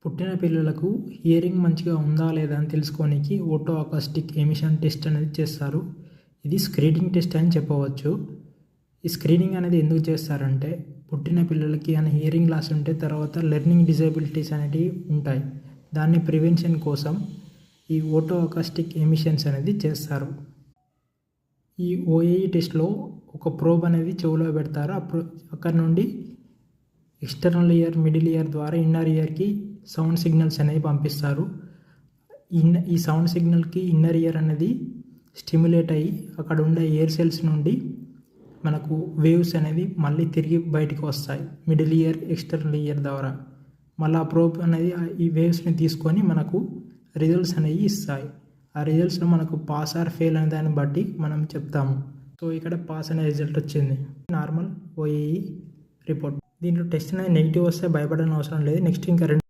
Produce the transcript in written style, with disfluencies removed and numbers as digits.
పుట్టిన పిల్లలకు హియరింగ్ మంచిగా ఉందా లేదా అని తెలుసుకోనికి ఓటో అకాస్టిక్ ఎమిషన్ టెస్ట్ అనేది చేస్తారు. ఇది స్క్రీనింగ్ టెస్ట్ అని చెప్పవచ్చు. ఈ స్క్రీనింగ్ అనేది ఎందుకు చేస్తారంటే పుట్టిన పిల్లలకి అని హియరింగ్ లాస్ ఉంటే తర్వాత లెర్నింగ్ డిజేబిలిటీస్ అనేటివి ఉంటాయి. దాన్ని ప్రివెన్షన్ కోసం ఈ ఓటో అకాస్టిక్ ఎమిషన్స్ అనేది చేస్తారు. ఈ ఓఏఈ టెస్ట్లో ఒక ప్రోబ్ అనేది చెవులో పెడతారు. అక్కడ నుండి ఎక్స్టర్నల్ ఇయర్, మిడిల్ ఇయర్ ద్వారా ఇన్నర్ ఇయర్కి సౌండ్ సిగ్నల్స్ అనేవి పంపిస్తారు. ఈ సౌండ్ సిగ్నల్కి ఇన్నర్ ఇయర్ అనేది స్టిమ్యులేట్ అయ్యి అక్కడ ఉండే ఎయిర్ సెల్స్ నుండి మనకు వేవ్స్ అనేది మళ్ళీ తిరిగి బయటికి వస్తాయి మిడిల్ ఇయర్, ఎక్స్టర్నల్ ఇయర్ ద్వారా. మళ్ళీ ఆ ప్రోబ్ అనేది ఈ వేవ్స్ని తీసుకొని మనకు రిజల్ట్స్ అనేవి ఇస్తాయి. ఆ రిజల్ట్స్లో మనకు పాస్ ఆర్ ఫెయిల్ అనే దాన్ని బట్టి మనం చెప్తాము. సో ఇక్కడ పాస్ అనే రిజల్ట్ వచ్చింది, నార్మల్ ఓఏఈ రిపోర్ట్. దీంట్లో టెస్ట్ అనేది నెగిటివ్ వస్తే భయపడని అవసరం లేదు. నెక్స్ట్ ఇంకా